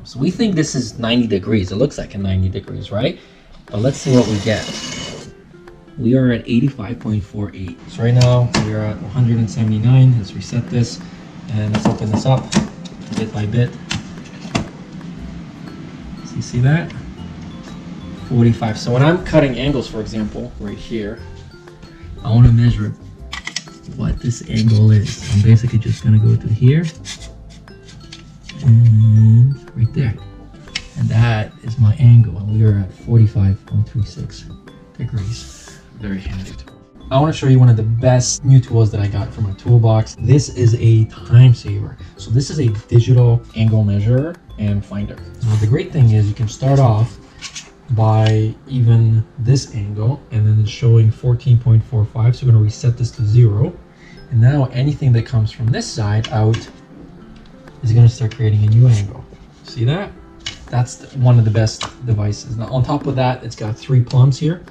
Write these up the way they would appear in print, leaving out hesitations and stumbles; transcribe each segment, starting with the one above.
plumb. So we think this is 90 degrees. It looks like a 90 degrees, right? But let's see what we get. We are at 85.48. So right now we are at 179. Let's reset this and let's open this up bit by bit. So you see that? 45. So when I'm cutting angles, for example, right here, I want to measure what this angle is. I'm basically just going to go to here and right there. And that is my angle. And we are at 45.36 degrees. Very handy tool. I want to show you one of the best new tools that I got from my toolbox. This is a time saver. So this is a digital angle measurer and finder. Now the great thing is you can start off by even this angle and then it's showing 14.45. So we're going to reset this to 0. And now anything that comes from this side out is going to start creating a new angle. See that? That's one of the best devices. Now on top of that, it's got 3 plumbs here.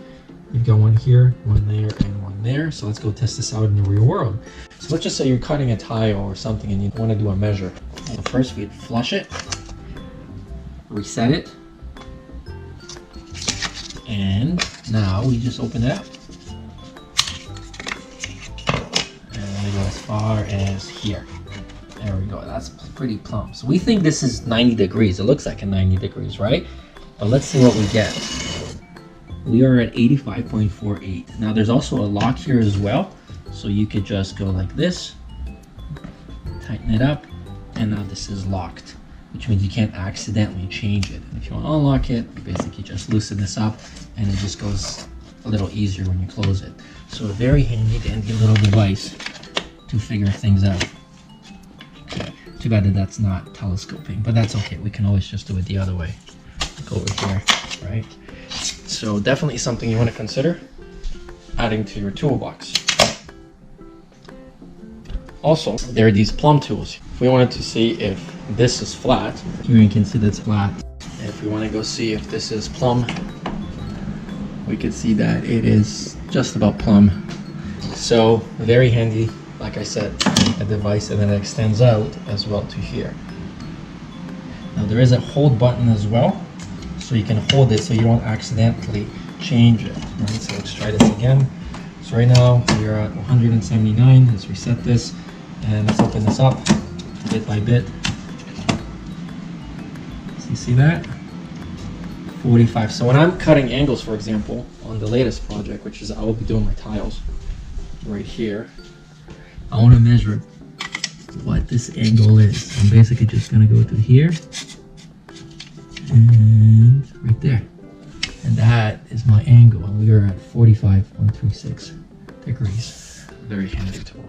You've got one here, one there, and one there. So let's go test this out in the real world. So let's just say you're cutting a tile or something and you want to do a measure. So first we'd flush it, reset it, and now we just open it up. And we go as far as here. There we go, that's pretty plumb. So we think this is 90 degrees. It looks like a 90 degrees, right? But let's see what we get. We are at 85.48. Now there's also a lock here as well. So you could just go like this, tighten it up, and now this is locked, which means you can't accidentally change it. And if you want to unlock it, you basically just loosen this up and it just goes a little easier when you close it. So a very handy dandy little device to figure things out. Too bad that that's not telescoping, but that's okay. We can always just do it the other way. Like over here, right? So definitely something you want to consider adding to your toolbox. Also, there are these plumb tools. If we wanted to see if this is flat, here you can see that's flat. And if we want to go see if this is plumb, we could see that it is just about plumb. So very handy, like I said, a device, and then it extends out as well to here. Now there is a hold button as well, so you can hold it so you don't accidentally change it. Right, so let's try this again. So right now we are at 179. Let's reset this and let's open this up bit by bit. So you see that? 45. So when I'm cutting angles, for example, on the latest project, which is I will be doing my tiles right here, I want to measure what this angle is. I'm basically just going to go to here and right there. And that is my angle. And we are at 45.36 degrees. Very handy tool.